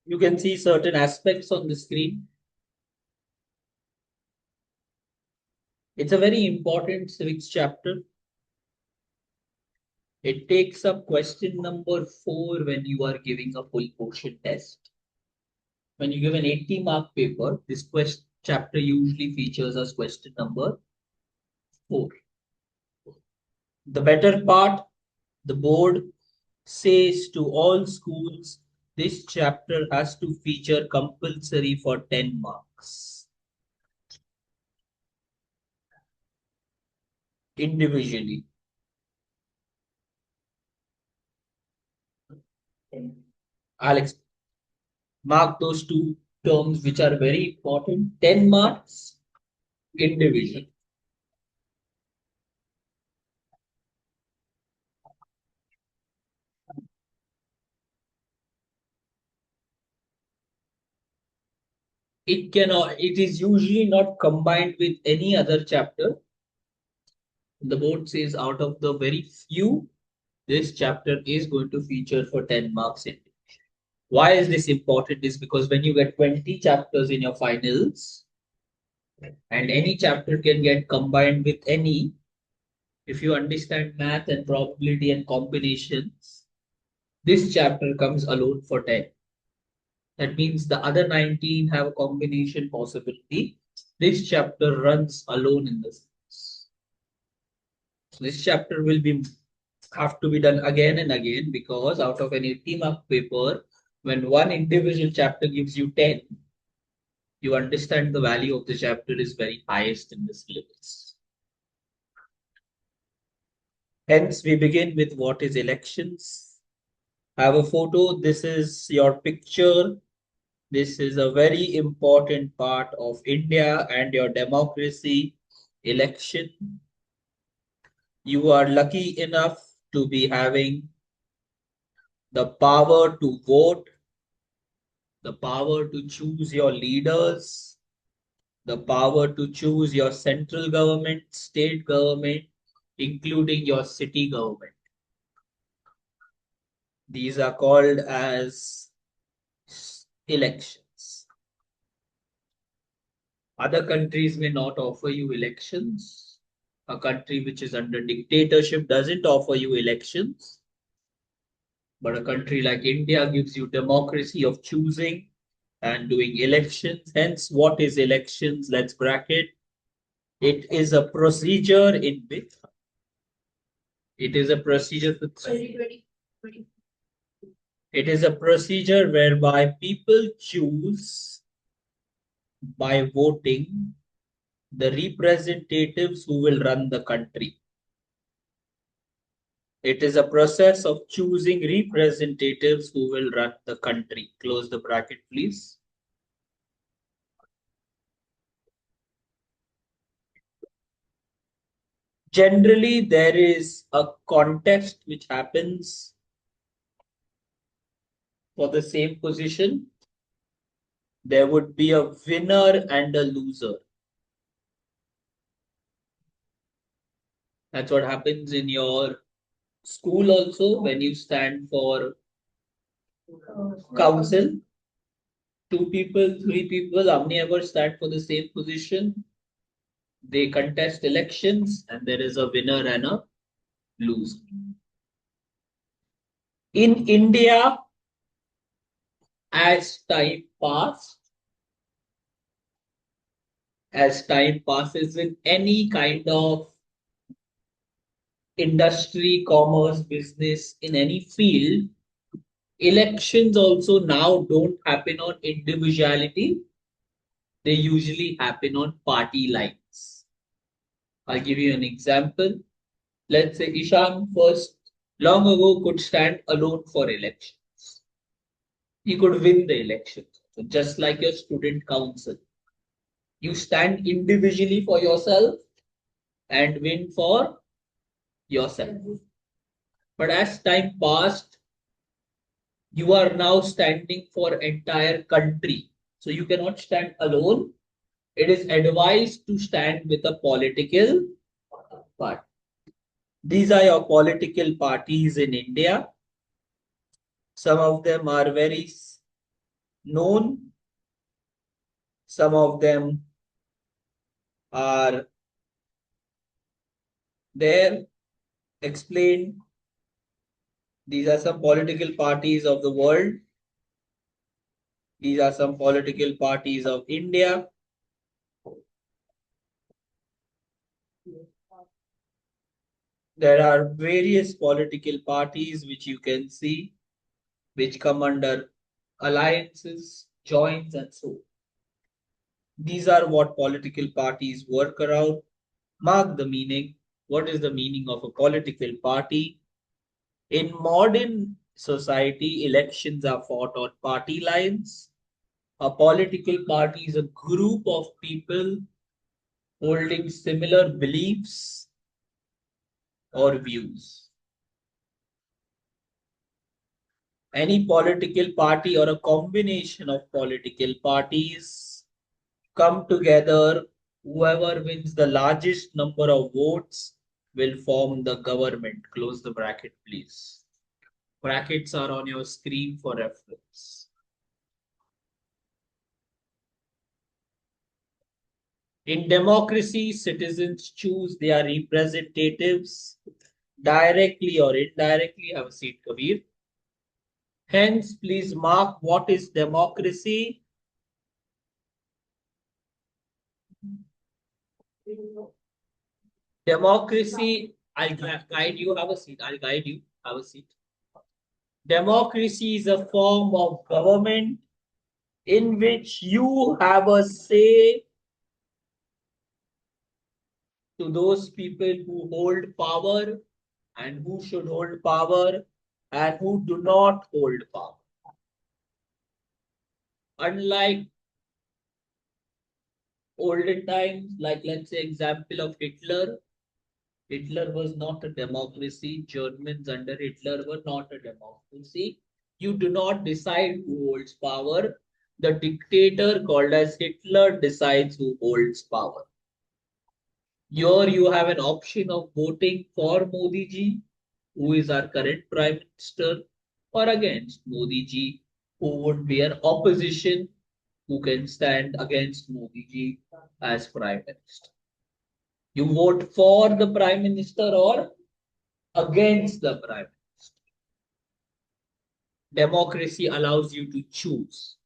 You can see certain aspects on the screen. It's a very important civics chapter. It takes up question number 4 when you are giving a full portion test. When you give an 80-mark paper, this chapter usually features as question number 4. The better part, the board says to all schools, this chapter has to feature compulsory for 10 marks individually. Alex, mark those two terms which are very important. 10 marks individual. It is usually not combined with any other chapter. The board says out of the very few, this chapter is going to feature for 10 marks individual. Why is this important? Is because when you get 20 chapters in your finals, and any chapter can get combined with any, if you understand math and probability and combinations, this chapter comes alone for 10. That means the other 19 have a combination possibility. This chapter runs alone in the sense. So this chapter will be have to be done again and again, because out of an 80-mark paper, when one individual chapter gives you 10, you understand the value of the chapter is very highest in the syllabus. Hence, we begin with what is elections. Have a photo. This is your picture. This is a very important part of India and your democracy. Election. You are lucky enough to be having the power to vote, the power to choose your leaders, the power to choose your central government, state government, including your city government. These are called as elections. Other countries may not offer you elections. A country which is under dictatorship doesn't offer you elections. But a country like India gives you democracy of choosing and doing elections. Hence, what is elections? Let's bracket. It is a procedure in which it is a procedure. 20, 20. It is a procedure whereby people choose by voting the representatives who will run the country. It is a process of choosing representatives who will run the country. Close the bracket, please. Generally, there is a contest which happens for the same position. There would be a winner and a loser. That's what happens in your school also when you stand for council. 2 people, 3 people, how many ever stand for the same position? They contest elections and there is a winner and a loser. In India, as time passes in any kind of industry, commerce, business, in any field, elections also now don't happen on individuality. They usually happen on party lines. I'll give you an example. Let's say Ishan first, long ago, could stand alone for elections. He could win the elections. So just like your student council, you stand individually for yourself and win for yourself. But as time passed, you are now standing for entire country. So you cannot stand alone. It is advised to stand with a political party. These are your political parties in India. Some of them are very known. Some of them are there explained. These are some political parties of the world. These are some political parties of India. There are various political parties which you can see, which come under alliances, joints, and so on. These are what political parties work around. Mark the meaning. What is the meaning of a political party? In modern society, elections are fought on party lines. A political party is a group of people holding similar beliefs or views. Any political party or a combination of political parties come together. Whoever wins the largest number of votes will form the government. Close the bracket, please. Brackets are on your screen for reference. In democracy, citizens choose their representatives directly or indirectly. Have a seat, Kabir. Hence, please mark what is democracy. Democracy, I'll guide you. Have a seat. I'll guide you. Have a seat. Democracy is a form of government in which you have a say to those people who hold power and who should hold power and who do not hold power. Unlike olden times, like let's say example of Hitler, Hitler was not a democracy. Germans under Hitler were not a democracy. You do not decide who holds power. The dictator called as Hitler decides who holds power. Here you have an option of voting for Modi ji, who is our current Prime Minister, or against Modi ji, who would be an opposition who can stand against Modi ji as Prime Minister. You vote for the Prime Minister or against the Prime Minister. Democracy allows you to choose.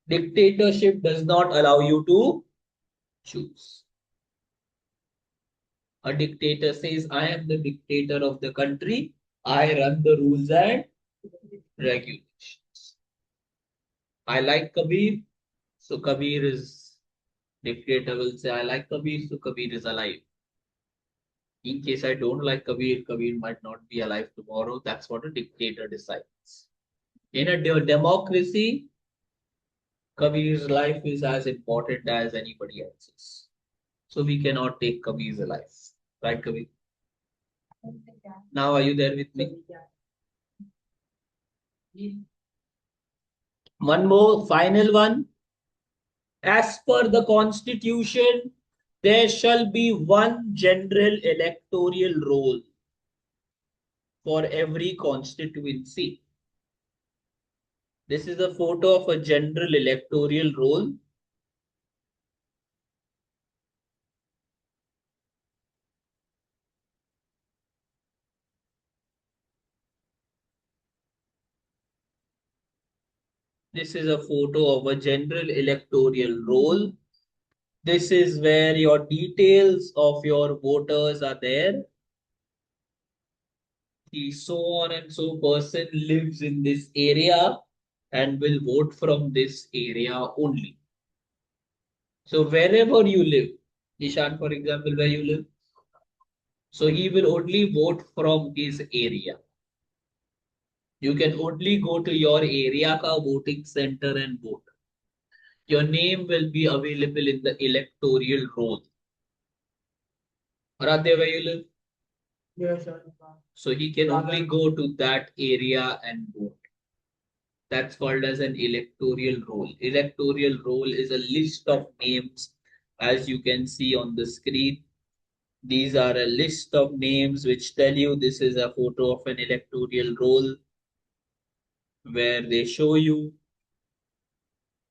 Dictatorship does not allow you to choose. A dictator says, I am the dictator of the country. I run the rules and regulations. I like Kabir. So Kabir is dictator will say, I like Kabir. So Kabir is alive. In case I don't like Kabir, Kabir might not be alive tomorrow. That's what a dictator decides. In a democracy, Kabir's life is as important as anybody else's. So we cannot take Kabir's life. Right, Kabir? Now, are you there with me? One more, final one. As per the constitution, there shall be one general electoral roll for every constituency. This is a photo of a general electoral roll. This is a photo of a general electoral roll. This is where your details of your voters are there. The so on and so person lives in this area and will vote from this area only. So wherever you live, Ishan, for example, where you live, so he will only vote from his area. You can only go to your area ka voting center and vote. Your name will be available in the electoral roll. Aradhya, where you live? Yes, sir. So he can only go to that area and vote. That's called as an electoral roll. Electoral roll is a list of names, as you can see on the screen. These are a list of names which tell you this is a photo of an electoral roll where they show you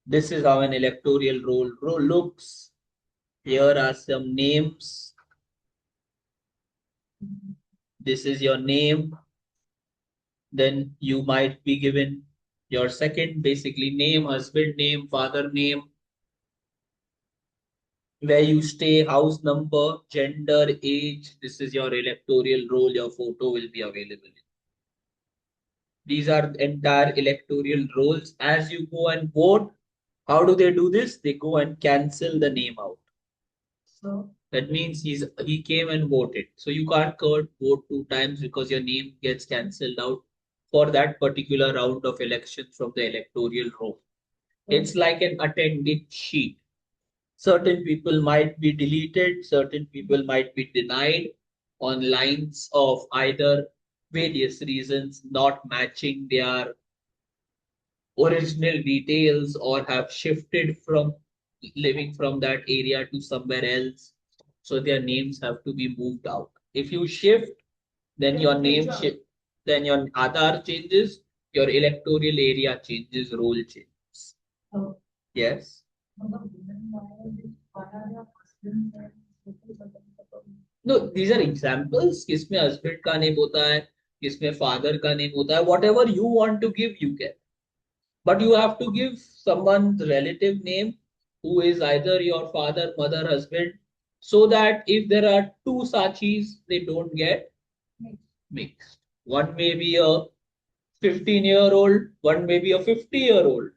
This is how an electoral roll looks. Here are some names. This is your name. Then you might be given your second, basically name, husband name, father name, where you stay, house number, gender, age. This is your electoral roll. Your photo will be available. These are the entire electoral rolls. As you go and vote, how do they do this? They go and cancel the name out. So that means he came and voted. So you can't vote two times because your name gets cancelled out for that particular round of elections from the electoral roll. It's like an attended sheet. Certain people might be deleted, certain people might be denied on lines of either various reasons not matching their original details or have shifted from living from that area to somewhere else. So their names have to be moved out. If you shift, then your name shift, then your Aadhaar changes, your electoral area changes, role changes. Oh. Yes. No, these are examples. किसमें husband का name होता है, किसमें father का name होता है. Whatever you want to give, you can. But you have to give someone's relative name who is either your father, mother, husband, so that if there are two Sachis, they don't get mixed. One may be a 15-year-old, one may be a 50-year-old.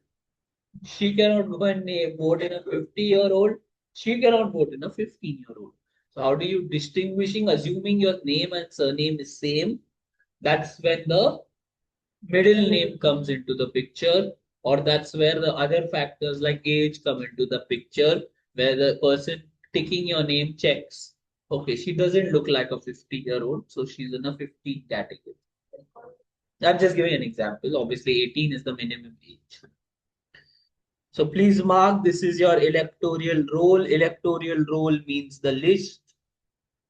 She cannot go and vote in a 50-year-old. She cannot vote in a 15-year-old. So how do you distinguishing, assuming your name and surname is same? That's when the middle name comes into the picture, or that's where the other factors like age come into the picture, where the person ticking your name checks. Okay, she doesn't look like a 50-year-old, so she's in a 15 category. I'm just giving an example. Obviously, 18 is the minimum age. So please mark this is your electoral roll. Electoral roll means the list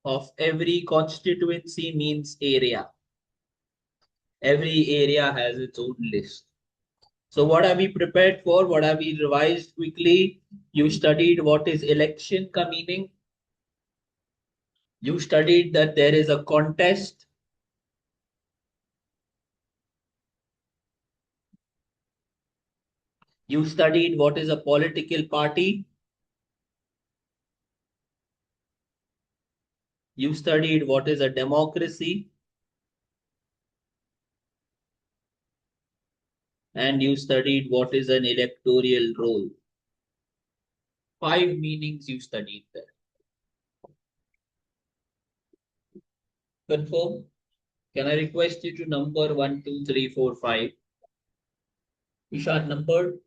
of every constituency means area. Every area has its own list. So what have we prepared for? What have we revised quickly? You studied what is election ka meaning. You studied that there is a contest. You studied what is a political party. You studied what is a democracy. And you studied what is an electoral roll. 5 meanings you studied there. Confirm? Can I request you to number 1, 2, 3, 4, 5? Ishan numbered.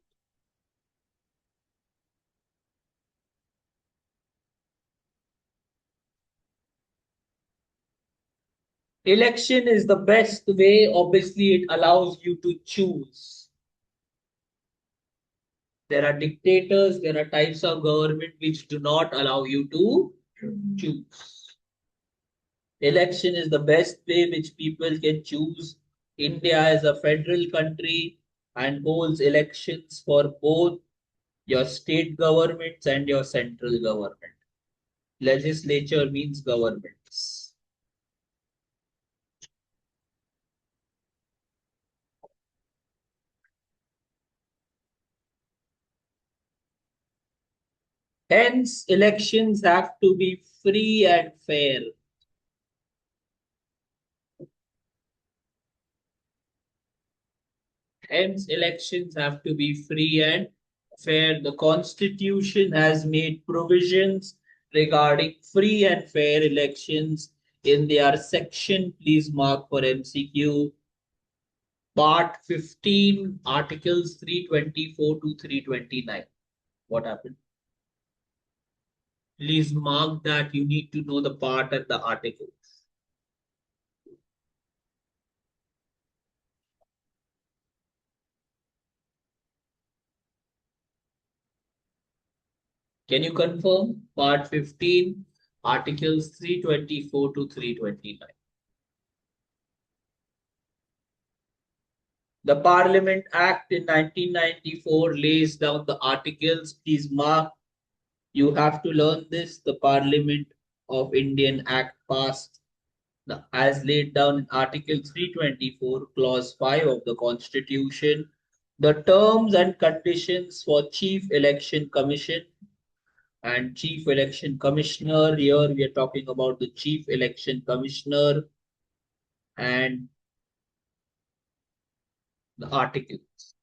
Election is the best way. Obviously, it allows you to choose. There are dictators, there are types of government which do not allow you to choose. Election is the best way which people can choose. India is a federal country and holds elections for both your state governments and your central government. Legislature means governments. Hence, elections have to be free and fair. Hence, elections have to be free and fair. The Constitution has made provisions regarding free and fair elections in their section. Please mark for MCQ. Part 15, Articles 324 to 329. What happened? Please mark that you need to know the part and the articles. Can you confirm? Part 15, Articles 324 to 329. The Parliament Act in 1994 lays down the articles. Please mark, you have to learn this. The Parliament of Indian Act passed as laid down in Article 324, Clause 5 of the Constitution, the terms and conditions for Chief Election Commission and Chief Election Commissioner. Here we are talking about the Chief Election Commissioner and the articles.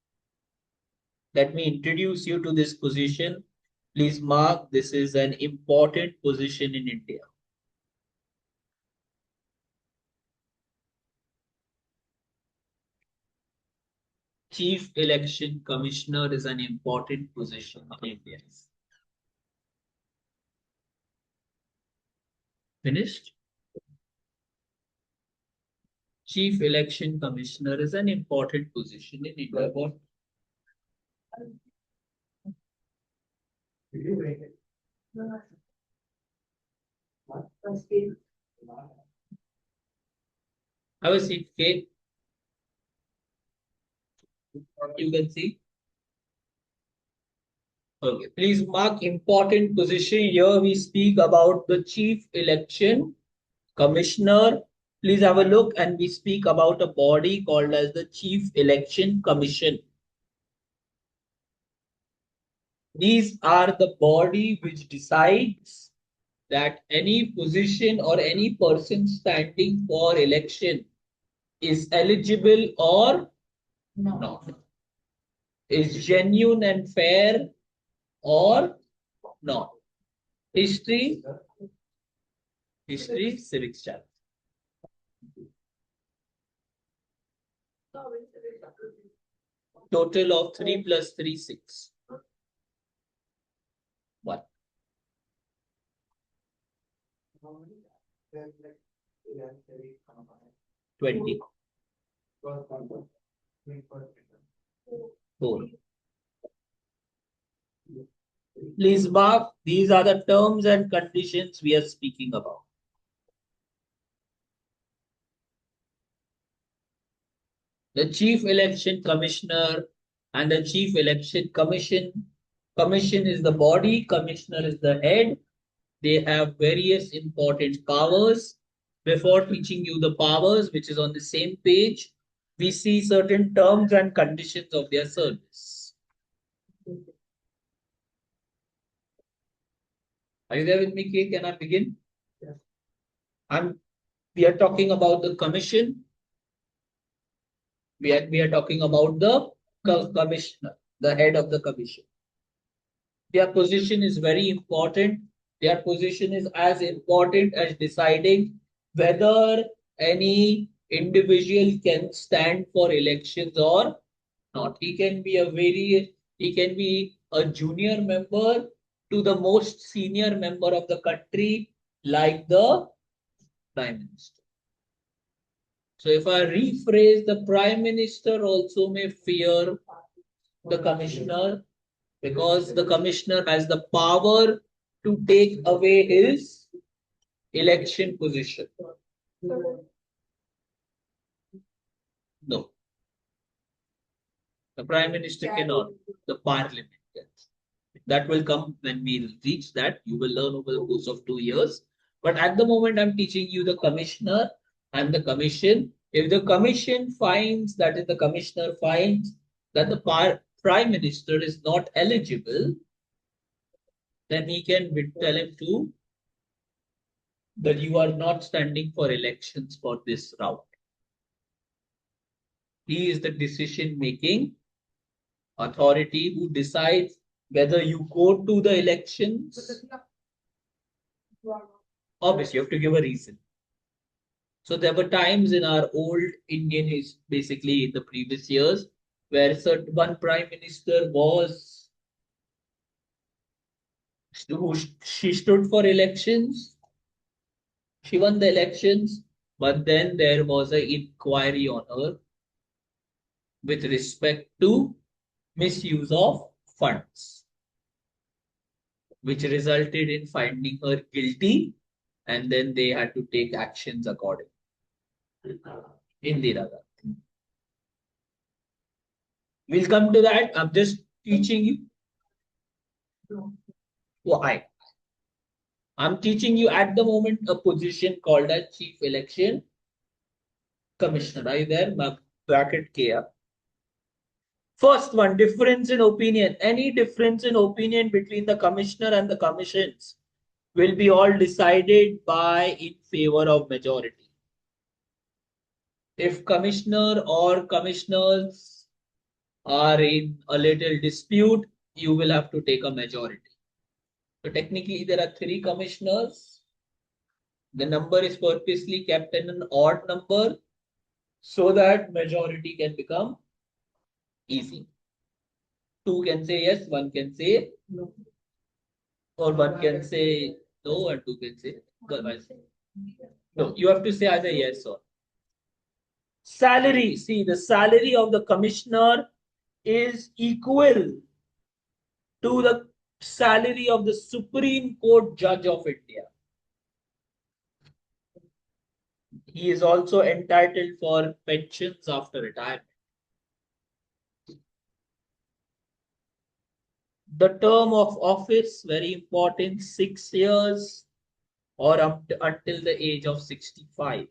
Let me introduce you to this position. Please mark, this is an important position in India. Chief Election Commissioner is an important position in India. Finished? Chief Election Commissioner is an important position in India. What? Have a seat, Kate. You can see. Okay, please mark important position. Here we speak about the Chief Election Commissioner. Please have a look, and we speak about a body called as the Chief Election Commission. These are the body which decides that any position or any person standing for election is eligible or not, is genuine and fair or not. History, Civics Chp. Total of 3 plus 3, 6. 1. 20. 4. Please mark, these are the terms and conditions we are speaking about. The Chief Election Commissioner and the Chief Election Commission. Commission is the body, Commissioner is the head. They have various important powers. Before teaching you the powers, which is on the same page, we see certain terms and conditions of their service. Are you there with me, Kate? Can I begin? Yes. We are talking about the commission. We are talking about the commissioner, the head of the commission. Their position is very important. Their position is as important as deciding whether any individual can stand for elections or not. He can be a junior member to the most senior member of the country, like the Prime Minister. So if I rephrase, the Prime Minister also may fear the Commissioner, because the Commissioner has the power to take away his election position. No. The Prime Minister cannot. The Parliament can. That will come when we reach that. You will learn over the course of 2 years. But at the moment, I'm teaching you the Commissioner and the Commission. If the Commission finds, that is, the Commissioner finds that the Prime Minister is not eligible, then he can tell him to that you are not standing for elections for this round. He is the decision-making authority who decides whether you go to the elections. Obviously, you have to give a reason. So there were times in our old Indian history, basically in the previous years, where one Prime Minister was, she stood for elections, she won the elections, but then there was an inquiry on her with respect to misuse of funds, which resulted in finding her guilty, and then they had to take actions accordingly. Indira Gandhi. We'll come to that. I'm just teaching you. Why? I'm teaching you at the moment a position called as Chief Election Commissioner. Are you there? My bracket K. First one, difference in opinion. Any difference in opinion between the commissioner and the commissions will be all decided by in favor of majority. If commissioner or commissioners are in a little dispute, you will have to take a majority. So technically there are three commissioners. The number is purposely kept in an odd number so that majority can become easy. Two can say yes, one can say no. Or one can say no and two can say no. You have to say either yes or salary. See, the salary of the commissioner is equal to the salary of the Supreme Court Judge of India. He is also entitled for pensions after retirement. The term of office, very important, 6 years or up to, until the age of 65.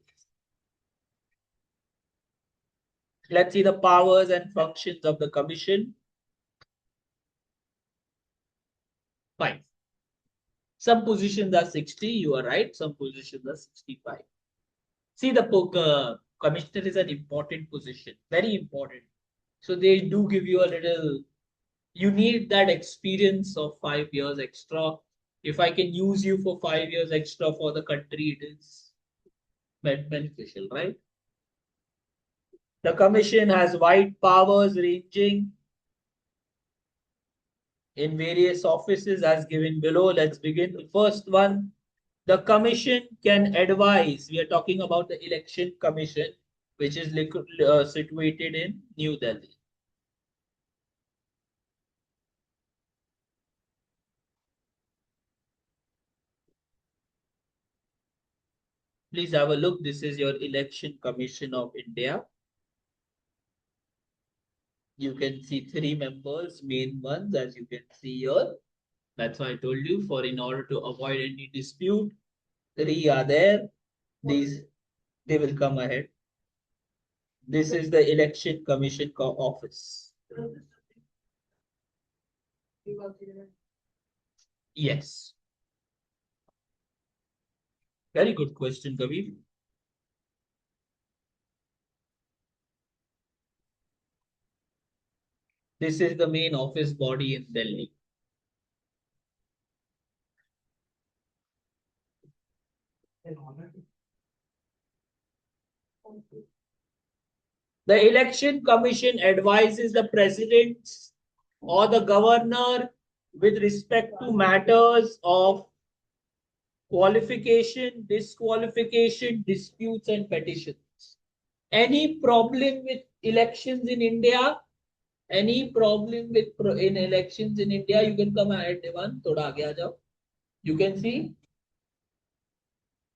Let's see the powers and functions of the commission. 5. Some positions are 60, you are right. Some positions are 65. See, the commissioner is an important position, very important. So they do give you a little, you need that experience of 5 years extra. If I can use you for 5 years extra for the country, it is beneficial, right? The commission has wide powers ranging in various offices as given below. Let's begin. The first one, the commission can advise. We are talking about the election commission, which is situated in New Delhi. Please have a look. This is your election commission of India. You can see 3 members, main ones, as you can see here. That's why I told you, for in order to avoid any dispute, 3 are there. These, they will come ahead. This is the election commission office. Yes. Very good question, Kabir. This is the main office body in Delhi. The election commission advises the president or the governor with respect to matters of qualification, disqualification, disputes, and petitions. Any problem with elections in India? Any problem with in elections in India? You can come ahead, Devan. Thoda aage aa jao. You can see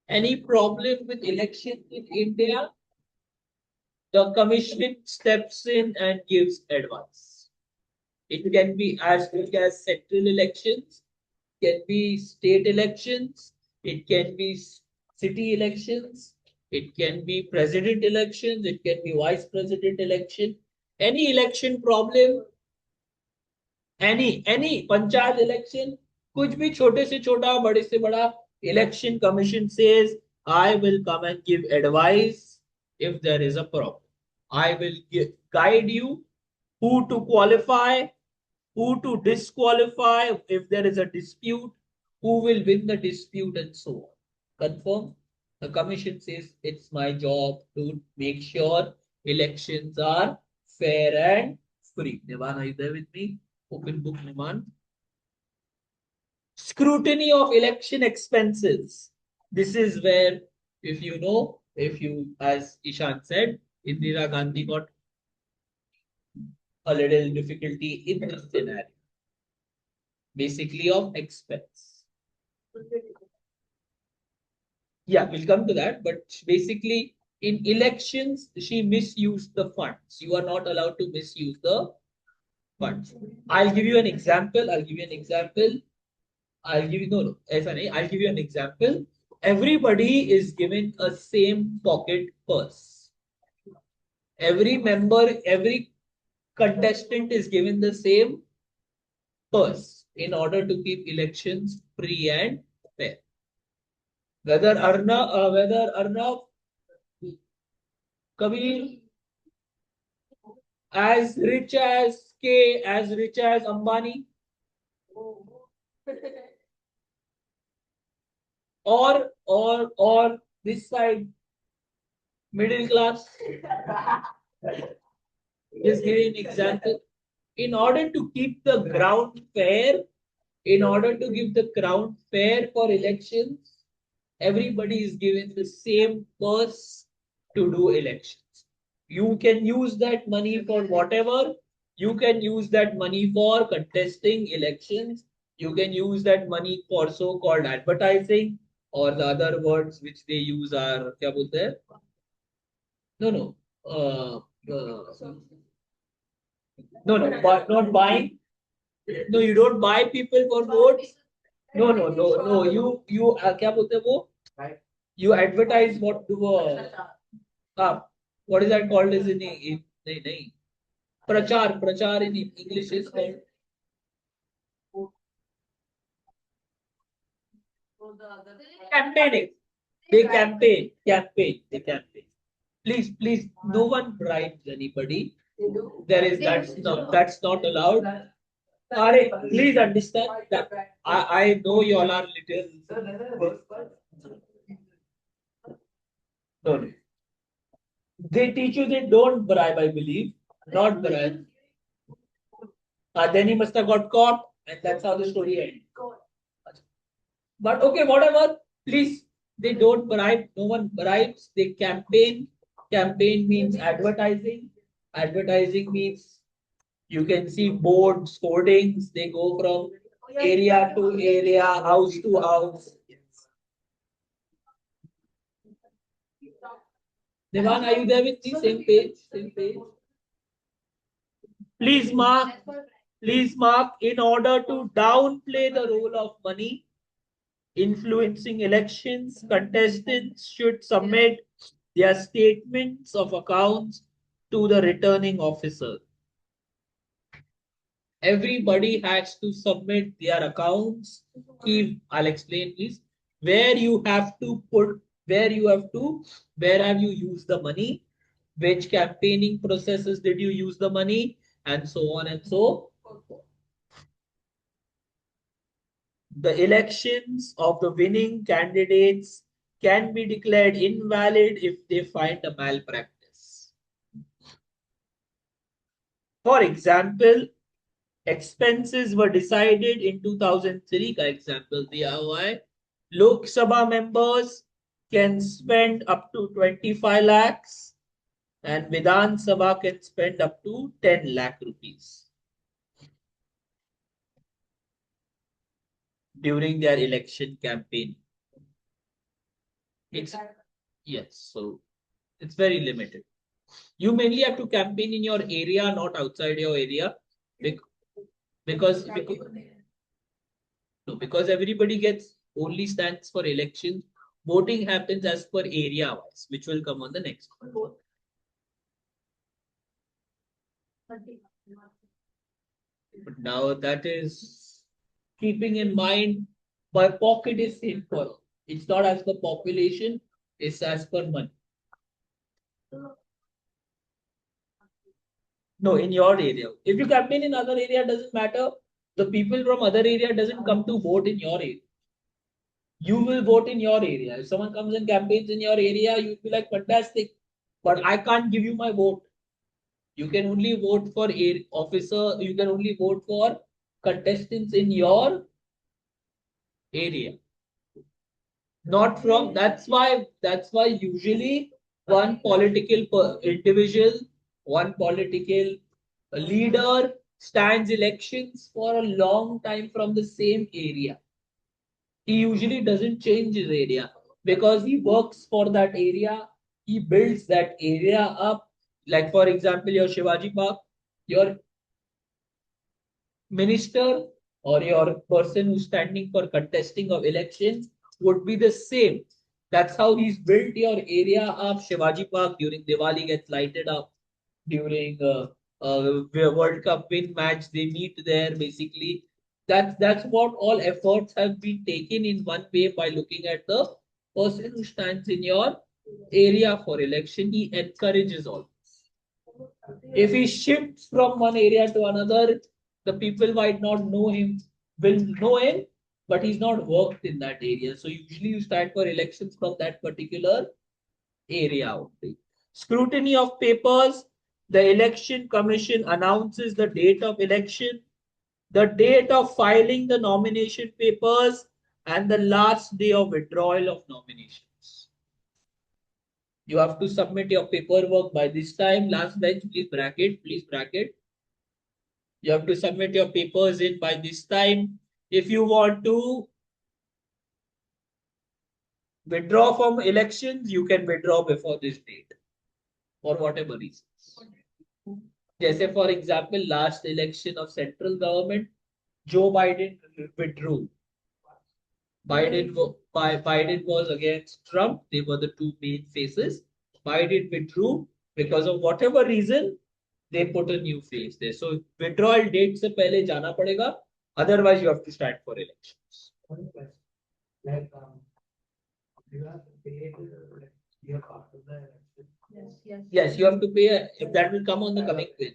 any problem with elections in India? The commission steps in and gives advice. It can be as big as central elections, can be state elections, it can be city elections, it can be president elections, it can be vice president election. Any election problem, any panchayat election, कुछ भी छोटे से छोटा बड़े से बड़ा, election commission says I will come and give advice if there is a problem. I will guide you who to qualify, who to disqualify if there is a dispute, who will win the dispute, and so on. Confirm? The commission says it's my job to make sure elections are fair and free. Nivan, are you there with me? Open book, Nivan. Scrutiny of election expenses. This is where, if you know, as Ishan said, Indira Gandhi got a little difficulty in this scenario. Basically of expense. Yeah, we'll come to that. But basically, in elections, she misused the funds. You are not allowed to misuse the funds. I'll give you an example. I'll give you an example. I'll give you no. ऐसा नहीं. I'll give you an example. Everybody is given a same pocket purse. Every member, every contestant is given the same purse in order to keep elections free and fair. Whether Arnav, Kabir, as rich as K, as rich as Ambani, or this side middle class. Just give an example. In order to keep the ground fair, in order to give the ground fair for elections, everybody is given the same purse to do elections. You can use that money for whatever. You can use that money for contesting elections. You can use that money for so-called advertising, or the other words which they use are क्या बोलते हैं? No, no. But not buying. No, you don't buy people for votes. No. You क्या बोलते हैं वो? You advertise what to what is that called as in नहीं नहीं प्रचार in English is called campaigning. They campaign. Please, no one bribes anybody. There is that's not allowed. Please understand that I know you all are little. No. They teach you they don't bribe, I believe. Not bribe. Then he must have got caught, and that's how the story ends. But okay, whatever. Please, they don't bribe. No one bribes. They campaign. Campaign means advertising. Advertising means you can see boards, hoardings. They go from area to area, house to house. Devan, are you there with me? Same page. Same page. Please mark. In order to downplay the role of money influencing elections, contestants should submit their statements of accounts to the returning officer. Everybody has to submit their accounts. I'll explain, please. Where you have to, where have you used the money? Which campaigning processes did you use the money? And so on and so forth. The elections of the winning candidates can be declared invalid if they find a malpractice. For example, expenses were decided in 2003 का example दिया हुआ है. Lok Sabha members can spend up to 25 lakhs and Vidhan Sabha can spend up to 10 lakh rupees during their election campaign. Yes, so it's very limited. You mainly have to campaign in your area, not outside your area, because everybody gets only stands for elections. Voting happens as per area wise, which will come on the next one. But now that is keeping in mind, by pocket is simple. It's not as per population, it's as per money. No, in your area. If you campaign in other area, doesn't matter. The people from other area doesn't come to vote in your area. You will vote in your area. If someone comes and campaigns in your area, you'll be like, fantastic. But I can't give you my vote. You can only vote for officer. You can only vote for contestants in your area. Not from. That's why usually one political individual, one political leader stands elections for a long time from the same area. He usually doesn't change his area because he works for that area. He builds that area up. Like for example, your Shivaji Park, your minister or your person who's standing for contesting of elections would be the same. That's how he's built your area up. Shivaji Park during Diwali gets lighted up. During World Cup win match, they meet there basically. That's what all efforts have been taken in one way by looking at the person who stands in your area for election. He encourages all. If he shifts from one area to another, the people might not know him, will know him, but he's not worked in that area. So usually you stand for elections from that particular area only. Scrutiny of papers. The election commission announces the date of election, the date of filing the nomination papers, and the last day of withdrawal of nominations. You have to submit your paperwork by this time. Last bench, please bracket. You have to submit your papers in by this time. If you want to withdraw from elections, you can withdraw before this date for whatever reasons. जैसे for example, last election of central government, Joe Biden withdrew. Biden was against Trump. They were the two main faces. Biden withdrew because of whatever reason. They put a new face there. So withdrawal date से पहले जाना पड़ेगा. Otherwise, you have to stand for elections. Like, you have to pay your part of the election. Yes, you have to pay. If that will come on the coming page.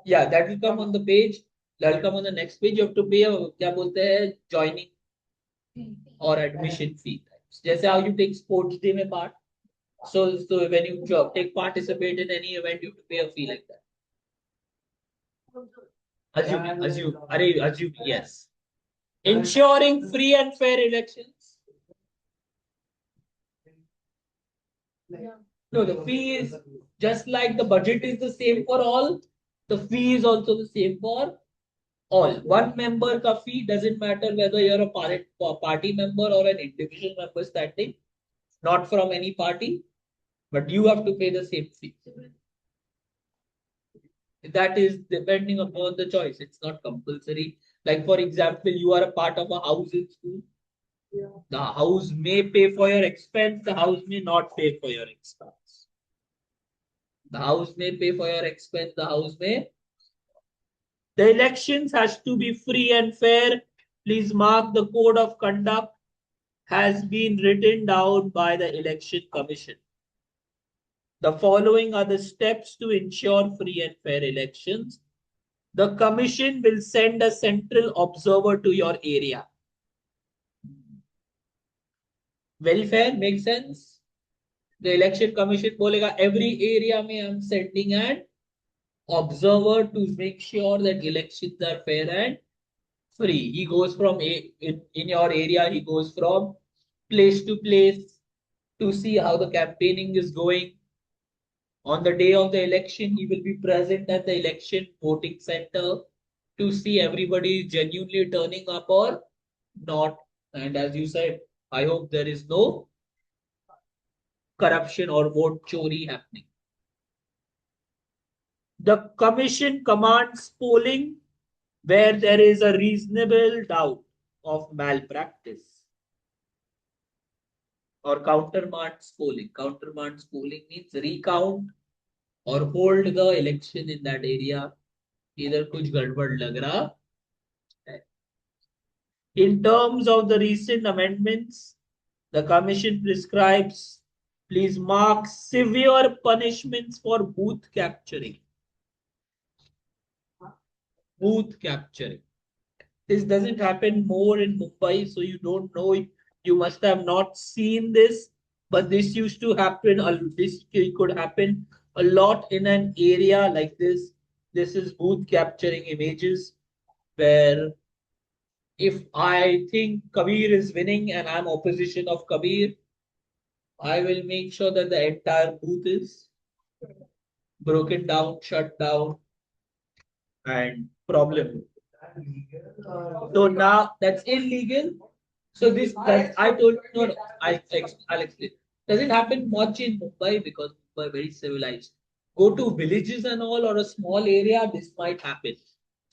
Yeah, that will come on the page. That will come on the next page. You have to pay a क्या बोलते हैं joining or admission fee. Just how you take sports day में part. So when you take participate in any event, you have to pay a fee like that. Assume, yes. Ensuring free and fair elections. No, the fee is just like the budget is the same for all. The fee is also the same for all. One member ka fee doesn't matter whether you're a party member or an individual member standing, not from any party, but you have to pay the same fee. That is depending upon the choice. It's not compulsory. Like for example, you are a part of a house in school. Yeah. The house may pay for your expense. The house may not pay for your expense. The house may pay for your expense. The house may. The elections has to be free and fair. Please mark the code of conduct has been written down by the election commission. The following are the steps to ensure free and fair elections. The commission will send a central observer to your area. Very fair, makes sense. The election commission bolega every area may I'm sending an observer to make sure that elections are fair and free. He goes from in your area, he goes from place to place to see how the campaigning is going. On the day of the election, he will be present at the election voting center to see everybody genuinely turning up or not. And as you said, I hope there is no corruption or vote chori happening. The commission commands polling where there is a reasonable doubt of malpractice. Or countermarch polling. Countermarch polling means recount or hold the election in that area. Either kuch gadbad lag raha hai. In terms of the recent amendments, the commission prescribes, please mark severe punishments for booth capturing. Booth capturing. This doesn't happen more in Mumbai, so you don't know. You must have not seen this, but this used to happen. This could happen a lot in an area like this. This is booth capturing images where if I think Kabir is winning and I'm opposition of Kabir, I will make sure that the entire booth is broken down, shut down, and problem. So now that's illegal. So this that I told no, I'll explain. Does it happen much in Mumbai because Mumbai very civilized? Go to villages and all or a small area, this might happen.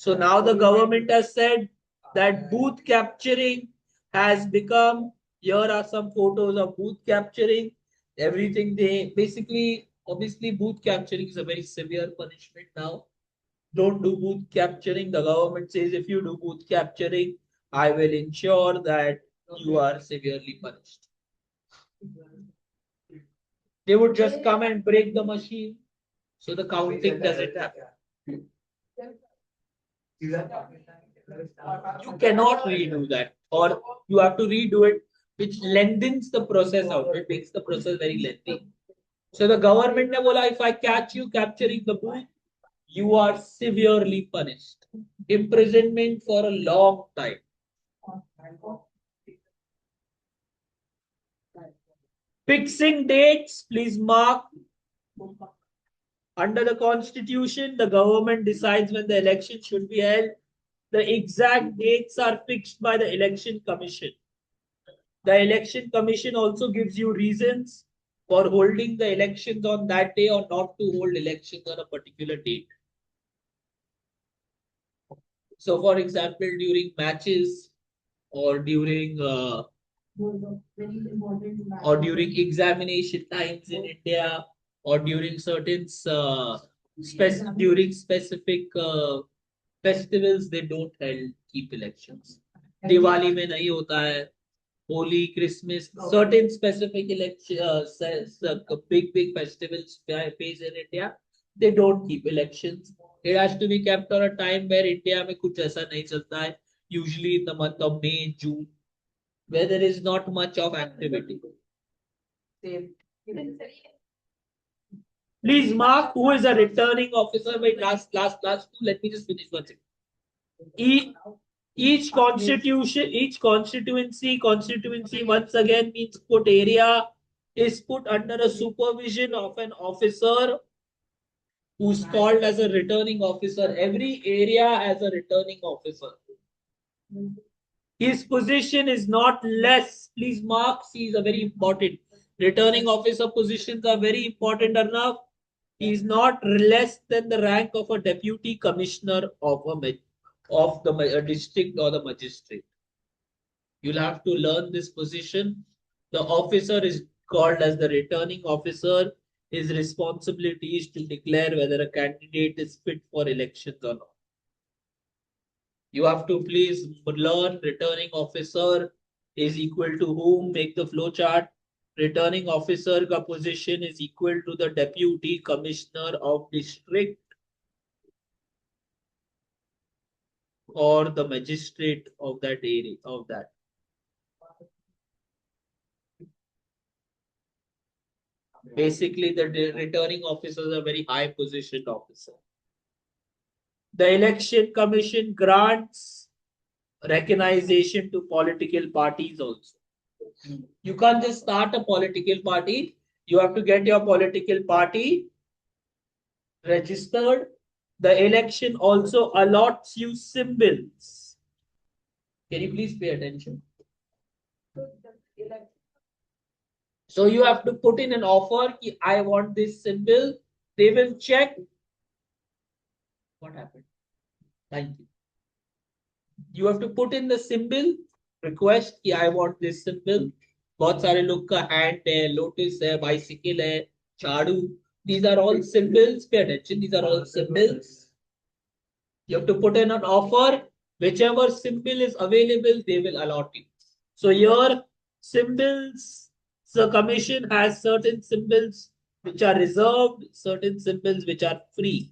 So now the government has said that booth capturing has become, here are some photos of booth capturing. Everything they basically, obviously, booth capturing is a very severe punishment now. Don't do booth capturing. The government says if you do booth capturing, I will ensure that you are severely punished. They would just come and break the machine, so the counting doesn't happen. You cannot redo that, or you have to redo it, which lengthens the process out. It makes the process very lengthy. So the government ne bola, if I catch you capturing the booth, you are severely punished. Imprisonment for a long time. Fixing dates, please mark. Under the constitution, the government decides when the election should be held. The exact dates are fixed by the election commission. The election commission also gives you reasons for holding the elections on that day or not to hold elections on a particular date. So, for example, during matches or during examination times in India, or during certain during specific festivals, they don't keep elections. Diwali में नहीं होता है, Holi, Christmas, certain specific election, big festivals phase in India, they don't keep elections. It has to be kept on a time where India में कुछ ऐसा नहीं चलता है. Usually in the month of May, June, where there is not much of activity. Please mark who is a returning officer. Wait, last two. Let me just finish one second. Each constituency once again means put area is put under a supervision of an officer who's called as a returning officer. Every area has a returning officer. His position is not less. Please mark, C is a very important. Returning officer positions are very important enough. He is not less than the rank of a deputy commissioner of the district or the magistrate. You'll have to learn this position. The officer is called as the returning officer. His responsibility is to declare whether a candidate is fit for elections or not. You have to please learn returning officer is equal to whom, make the flow chart. Returning officer ka position is equal to the deputy commissioner of district or the magistrate of that area of that. Basically, the returning officer is a very high positioned officer. The election commission grants recognition to political parties also. You can't just start a political party. You have to get your political party registered. The election also allots you symbols. Can you please pay attention? So you have to put in an offer. I want this symbol. They will check. What happened? Thank you. You have to put in the symbol. Request कि I want this symbol. बहुत सारे लोग का hand है, lotus है, bicycle है, झाड़ू. These are all symbols. Pay attention. These are all symbols. You have to put in an offer. Whichever symbol is available, they will allot you. So your symbols, the commission has certain symbols which are reserved, certain symbols which are free.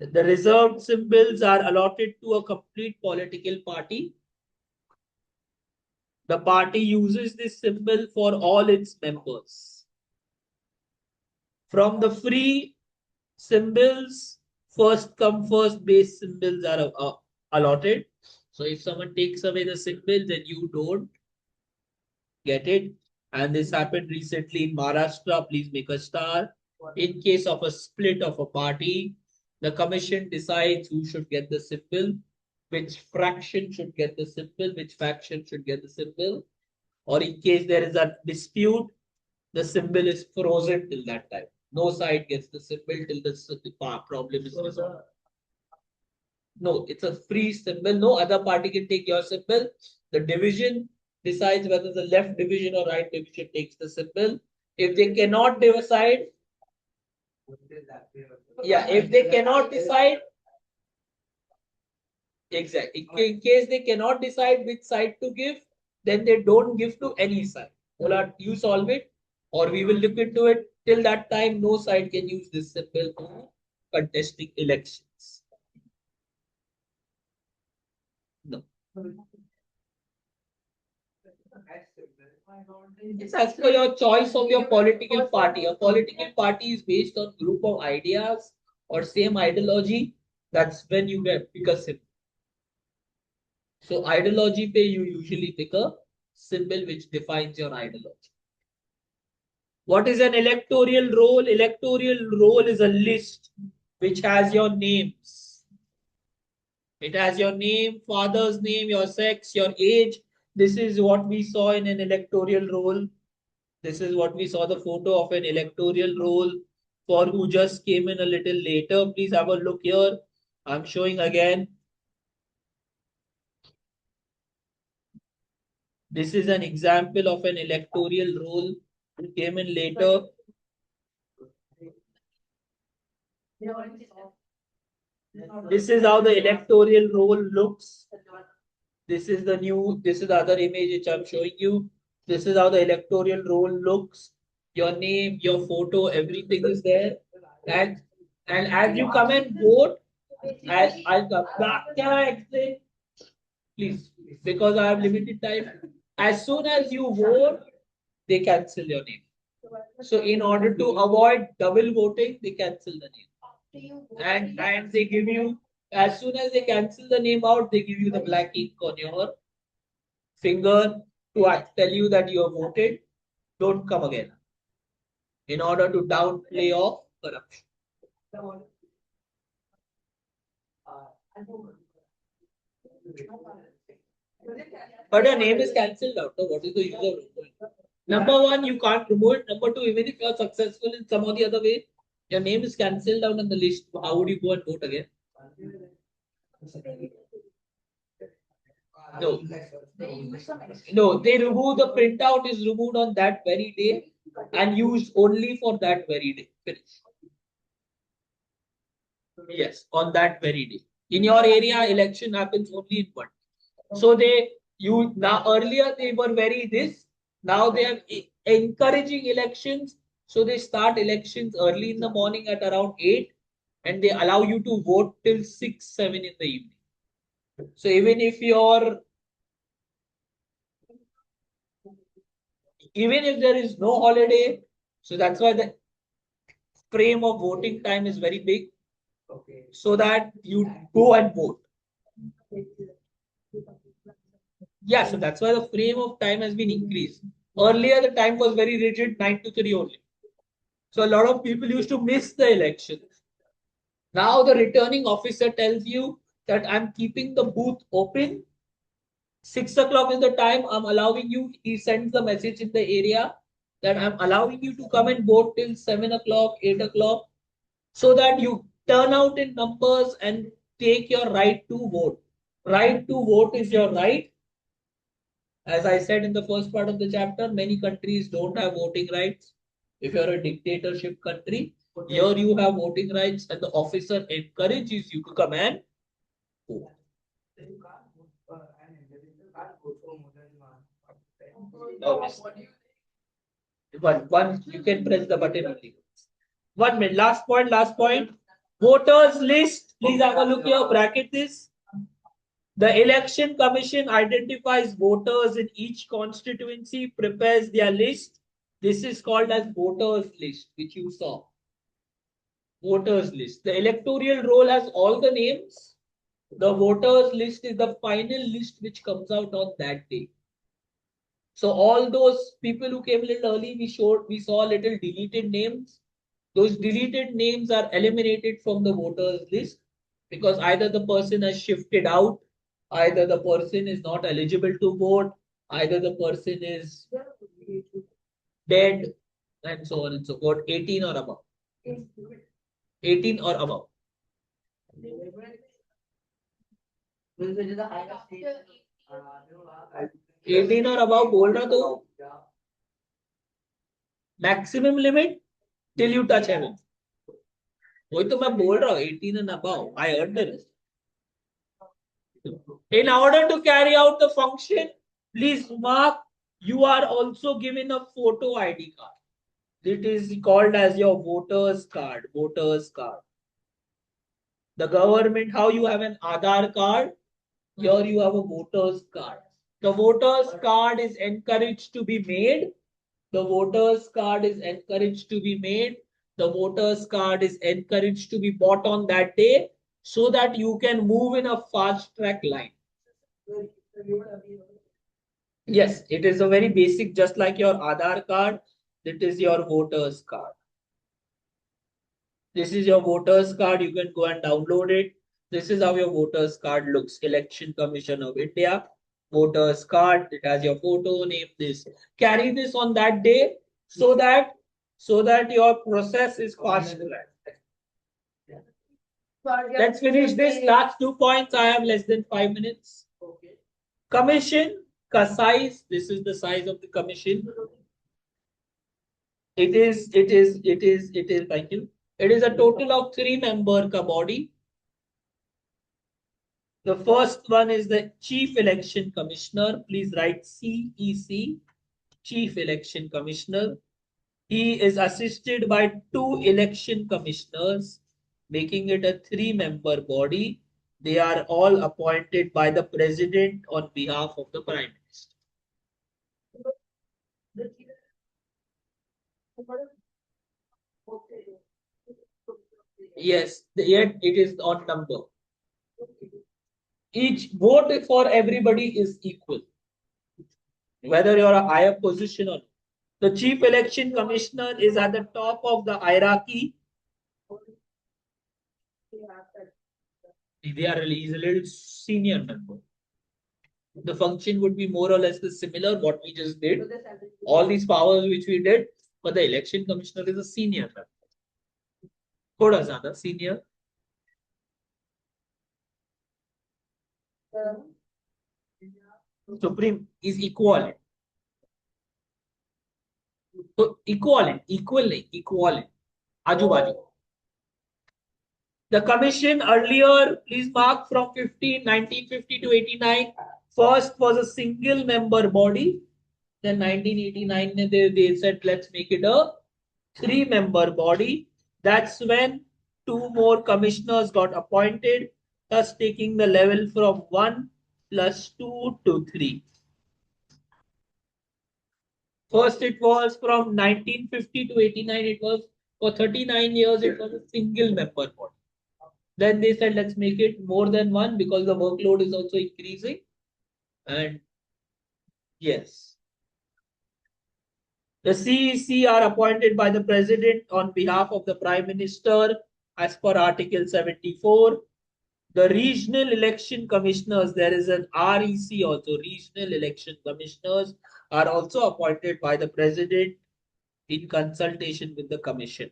The reserved symbols are allotted to a complete political party. The party uses this symbol for all its members. From the free symbols, first come first base symbols are allotted. So if someone takes away the symbol, then you don't get it. And this happened recently in Maharashtra. Please make a star. In case of a split of a party, the commission decides who should get the symbol, which fraction should get the symbol, which faction should get the symbol. Or in case there is a dispute, the symbol is frozen till that time. No side gets the symbol till the problem is resolved. No, it's a free symbol. No other party can take your symbol. The division decides whether the left division or right division takes the symbol. If they cannot decide, yeah, if they cannot decide, exactly. In case they cannot decide which side to give, then they don't give to any side. Well, you solve it, or we will look into it. Till that time, no side can use this symbol for contesting elections. No. It's as per your choice of your political party. A political party is based on group of ideas or same ideology. That's when you get pick a symbol. So ideology pay you usually pick a symbol which defines your ideology. What is an electoral roll? Electoral roll is a list which has your names. It has your name, father's name, your sex, your age. This is what we saw in an electoral roll. This is what we saw the photo of an electoral roll for who just came in a little later. Please have a look here. I'm showing again. This is an example of an electoral roll who came in later. This is how the electoral roll looks. This is the other image which I'm showing you. This is how the electoral roll looks. Your name, your photo, everything is there. And as you come and vote, as I'll come. Can I explain? Please, because I have limited time. As soon as you vote, they cancel your name. So in order to avoid double voting, they cancel the name. And they give you, as soon as they cancel the name out, they give you the black ink on your finger to tell you that you have voted. Don't come again. In order to downplay of corruption. But your name is cancelled out. So what is the use of removing? Number one, you can't remove it. Number two, even if you are successful in some or the other way, your name is cancelled out on the list. How would you go and vote again? No. No, they remove the printout is removed on that very day and used only for that very day. Finish. Yes, on that very day. In your area, election happens only in one. So now earlier they were very this. Now they are encouraging elections. So they start elections early in the morning at around 8 and they allow you to vote till 6, 7 in the evening. So even if there is no holiday, so that's why the frame of voting time is very big. Okay. So that you go and vote. Yeah, so that's why the frame of time has been increased. Earlier, the time was very rigid, 9 to 3 only. So a lot of people used to miss the election. Now the returning officer tells you that I'm keeping the booth open. 6 o'clock is the time I'm allowing you. He sends the message in the area that I'm allowing you to come and vote till 7 o'clock, 8 o'clock, so that you turn out in numbers and take your right to vote. Right to vote is your right. As I said in the first part of the chapter, many countries don't have voting rights. If you're a dictatorship country, here you have voting rights and the officer encourages you to come and vote. One, you can press the button only. 1 minute. Last point, last point. Voters list. Please have a look here. Bracket this. The election commission identifies voters in each constituency, prepares their list. This is called as voters list, which you saw. Voters list. The electoral roll has all the names. The voters list is the final list which comes out on that day. So all those people who came a little early, we saw little deleted names. Those deleted names are eliminated from the voters list because either the person has shifted out, either the person is not eligible to vote, either the person is dead, and so on and so forth, 18 or above. 18 or above. 18 और above बोल रहा तो maximum limit till you touch heaven. वही तो मैं बोल रहा हूँ 18 and above. I heard this. In order to carry out the function, please mark you are also given a photo ID card. It is called as your voters card. Voters card. The government, how you have an Aadhaar card, here you have a voters card. The voters card is encouraged to be made. The voters card is encouraged to be made. The voters card is encouraged to be bought on that day so that you can move in a fast track line. Yes, it is a very basic, just like your Aadhaar card. It is your voters card. This is your voters card. You can go and download it. This is how your voters card looks. Election Commission of India. Voters card. It has your photo, name, this. Carry this on that day so that your process is fast. Let's finish this. Last 2 points. I have less than 5 minutes. Commission ka size. This is the size of the commission. It is. Thank you. It is a total of 3-member ka body. The first one is the Chief Election Commissioner. Please write CEC, Chief Election Commissioner. He is assisted by 2 election commissioners, making it a 3-member body. They are all appointed by the President on behalf of the Prime Minister. Yes, yet it is on number. Each vote for everybody is equal, whether you're a higher position or not. The Chief Election Commissioner is at the top of the hierarchy. He's a little senior member. The function would be more or less the similar what we just did. All these powers which we did, but the Election Commissioner is a senior member. थोड़ा ज़्यादा senior. Supreme is equivalent. So equivalent, equivalent. Aju baju. The commission earlier, please mark from 1950 to 89. First was a single member body. Then 1989 they said let's make it a 3-member body. That's when 2 more commissioners got appointed, thus taking the level from 1 plus 2 to 3. First, it was from 1950 to 89. It was for 39 years. It was a single member body. Then they said let's make it more than 1 because the workload is also increasing. And yes, the CEC are appointed by the President on behalf of the Prime Minister as per Article 74. The regional election commissioners, there is an REC also, regional election commissioners are also appointed by the President in consultation with the Commission.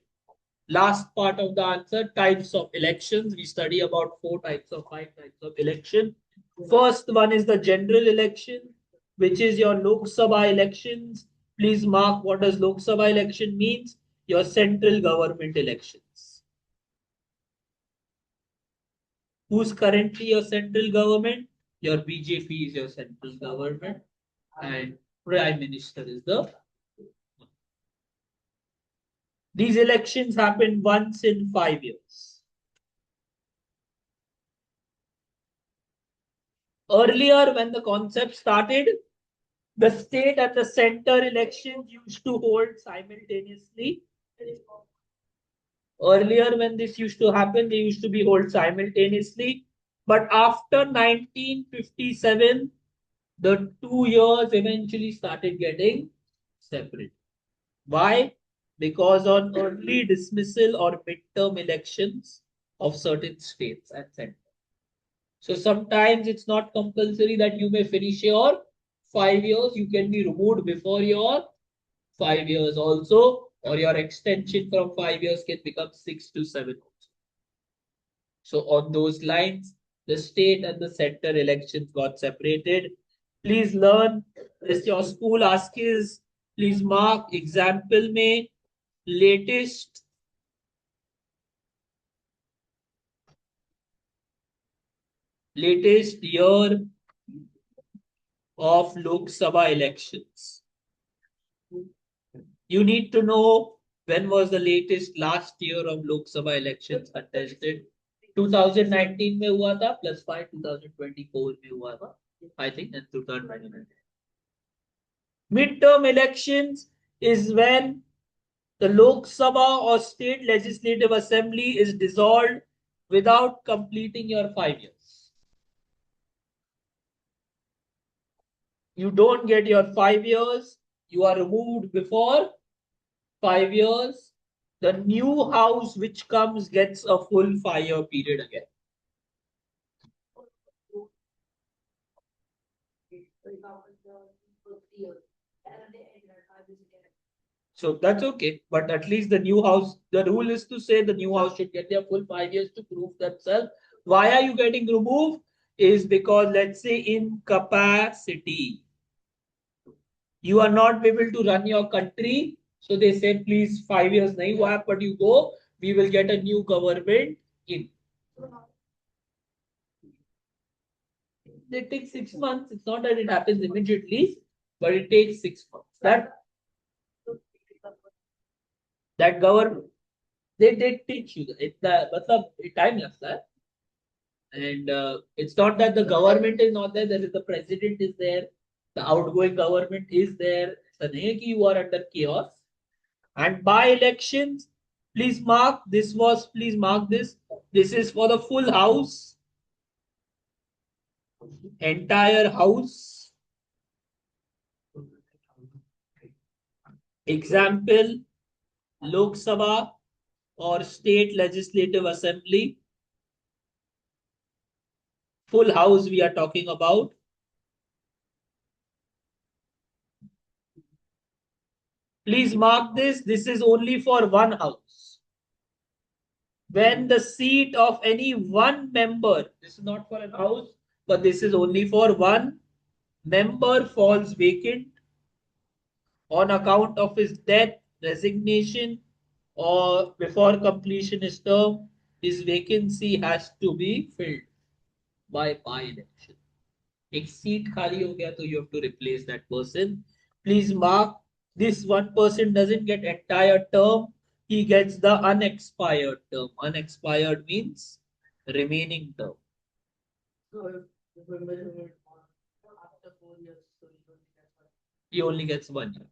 Last part of the answer, types of elections. We study about 5 types of election. First one is the general election, which is your Lok Sabha elections. Please mark what does Lok Sabha election means. Your central government elections. Who's currently your central government? Your BJP is your central government and Prime Minister is the. These elections happen once in 5 years. Earlier, when the concept started, the state and the center elections used to hold simultaneously. Earlier, when this used to happen, they used to be held simultaneously. But after 1957, the 2 years eventually started getting separate. Why? Because on early dismissal or midterm elections of certain states and centers. So sometimes it's not compulsory that you may finish your 5 years. You can be removed before your 5 years also. or your extension from 5 years can become 6 to 7 also. So on those lines, the state and the center elections got separated. Please learn this. Your school asks, please mark example में latest year of Lok Sabha elections. You need to know when was the last year of Lok Sabha elections contested. 2019 में हुआ था +5 2024 में हुआ था I think and 2019. Midterm elections is when the Lok Sabha or state legislative assembly is dissolved without completing your 5 years. You don't get your 5 years, you are removed before 5 years. The new house which comes gets a full 5-year period again. So that's okay. But at least the new house, the rule is to say the new house should get their full 5 years to prove themselves. Why are you getting removed? Is because, let's say, incapacity. You are not able to run your country. So they said, please, 5 years nahi hua, but you go, we will get a new government in. They take 6 months. It's not that it happens immediately, but it takes 6 months. That government, they teach you. Time लगता है. And it's not that the government is not there. There is the president is there. The outgoing government is there. It's not you are under chaos. And by elections, please mark this was. Please mark this. This is for the full house. Entire house. Example, Lok Sabha or state legislative assembly. Full house we are talking about. Please mark this. This is only for one house. When the seat of any one member, this is not for a house, but this is only for one member falls vacant on account of his death, resignation, or before completion his term, his vacancy has to be filled by by-election. एक seat खाली हो गया तो you have to replace that person. Please mark, this one person doesn't get entire term, he gets the unexpired term. Unexpired means remaining term. He only gets 1 year.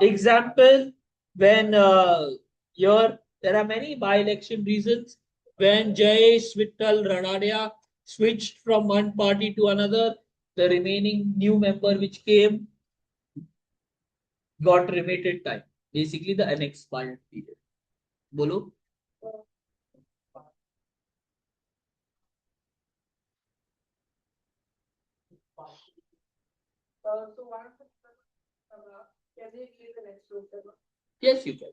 Example, when there are many by-election reasons. When Jayesh Vittal Ranadia switched from one party to another, the remaining new member which came got remitted time. Basically, the unexpired period. Bolo. Yes, you can.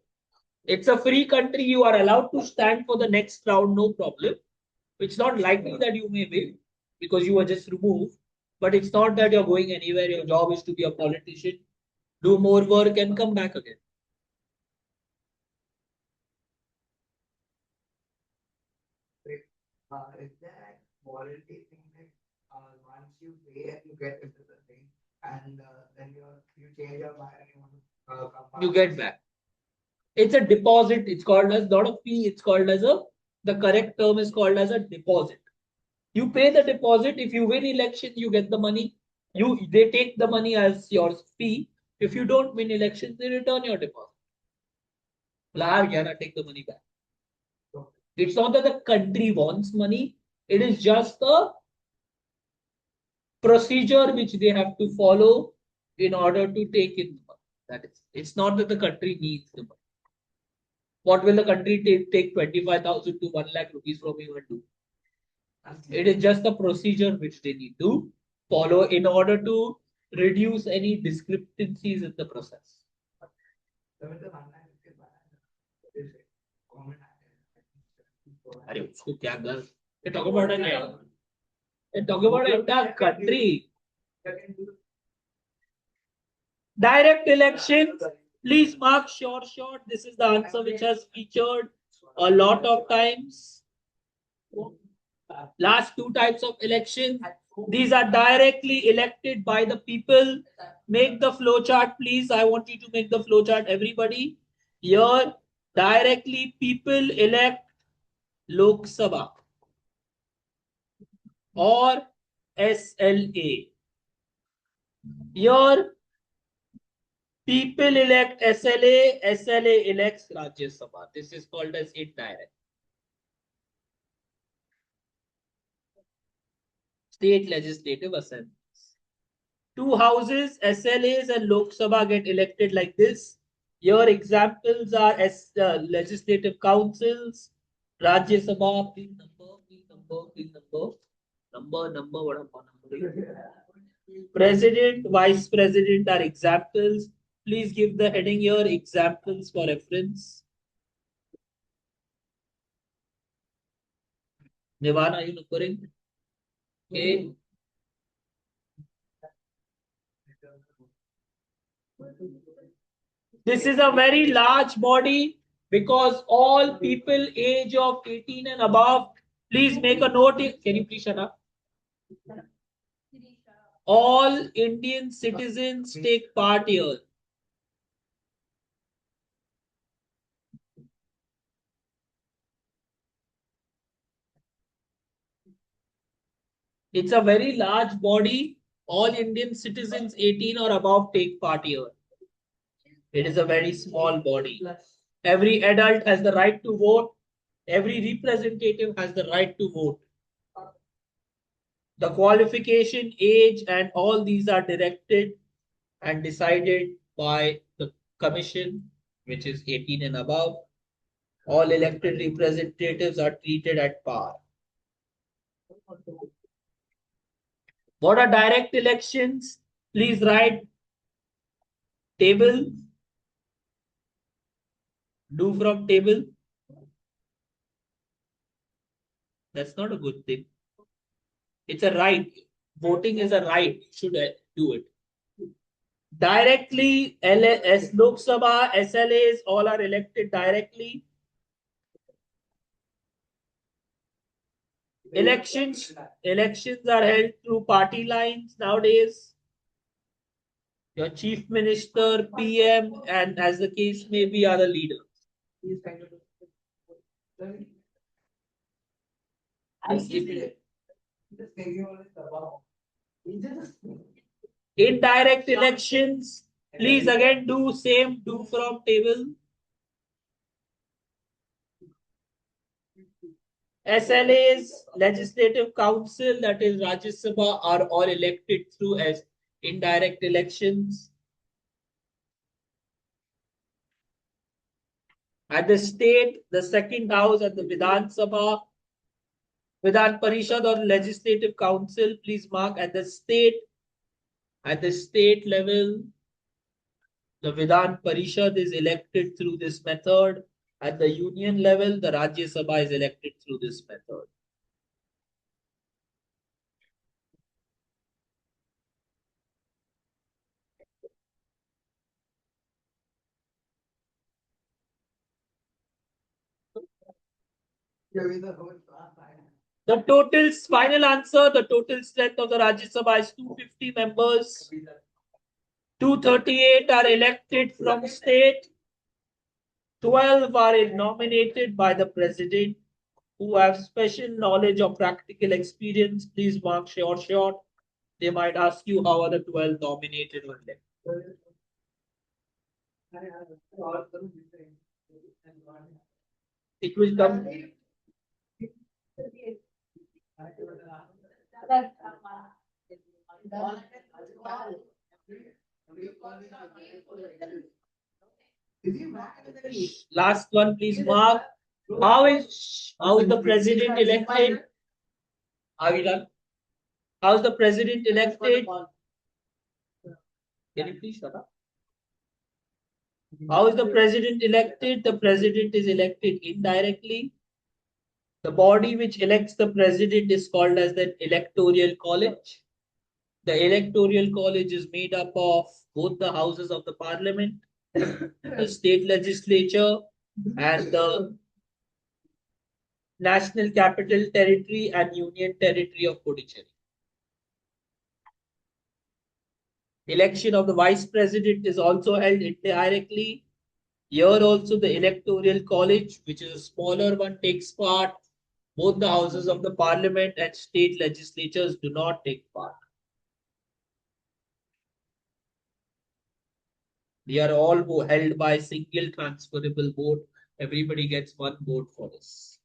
It's a free country. You are allowed to stand for the next round, no problem. It's not likely that you may win because you were just removed. But it's not that you're going anywhere. Your job is to be a politician, do more work, and come back again. Is there a quality thing that once you pay and you get into the thing, and then you change your mind and you want to come You get back. It's a deposit. It's called as not a fee. It's called as a, the correct term is called as a deposit. You pay the deposit. If you win election, you get the money. They take the money as your fee. If you don't win election, they return your deposit. Take the money back. It's not that the country wants money. It is just a procedure which they have to follow in order to take in the money. That is, it's not that the country needs the money. What will the country take 25,000 to 1 lakh rupees from you and do? It is just a procedure which they need to follow in order to reduce any discrepancies in the process. अरे उसको क्या कर? Talk about it. Talk about the entire country. Direct elections. Please mark short. This is the answer which has featured a lot of times. Last two types of elections. These are directly elected by the people. Make the flow chart, please. I want you to make the flow chart, everybody. Here, directly people elect Lok Sabha or SLA. Here, people elect SLA, SLA elects Rajya Sabha. This is called as indirect. State Legislative Assembly. Two houses, SLAs and Lok Sabha get elected like this. Your examples are legislative councils, Rajya Sabha, please number, what number? President, vice president are examples. Please give the heading here, examples for reference. Nirvana, are you numbering? Okay. This is a very large body because all people age of 18 and above, please make a note. Can you please shut up? All Indian citizens take part here. It's a very large body. All Indian citizens 18 or above take part here. It is a very small body. Every adult has the right to vote. Every representative has the right to vote. The qualification, age, and all these are directed and decided by the commission, which is 18 and above. All elected representatives are treated at par. What are direct elections? Please write table. Do from table. That's not a good thing. It's a right. Voting is a right. You should do it. Directly, as Lok Sabha, SLAs, all are elected directly. Elections are held through party lines nowadays. Your chief minister, PM, and as the case may be, are the leaders. Indirect elections, please again do same, do from table. SLAs, Legislative Council, that is Rajya Sabha, are all elected through as indirect elections. At the state, the second house at the Vidhan Sabha, Vidhan Parishad or Legislative Council, please mark at the state level, the Vidhan Parishad is elected through this method. At the union level, the Rajya Sabha is elected through this method. The total final answer, the total strength of the Rajya Sabha is 250 members. 238 are elected from state. 12 are nominated by the president who have special knowledge or practical experience. Please mark short. They might ask you how are the 12 nominated or elected. It will come. Last one, please mark. How is the president elected? Are we done? How is the president elected? Can you please shut up? How is the president elected? The president is elected indirectly. The body which elects the president is called as the electoral college. The electoral college is made up of both the houses of the parliament, the state legislature, and the national capital territory and union territory of Puducherry. Election of the vice president is also held indirectly. Here also the electoral college, which is a smaller one, takes part. Both the houses of the parliament and state legislatures do not take part. They are all held by single transferable vote. Everybody gets one vote for this.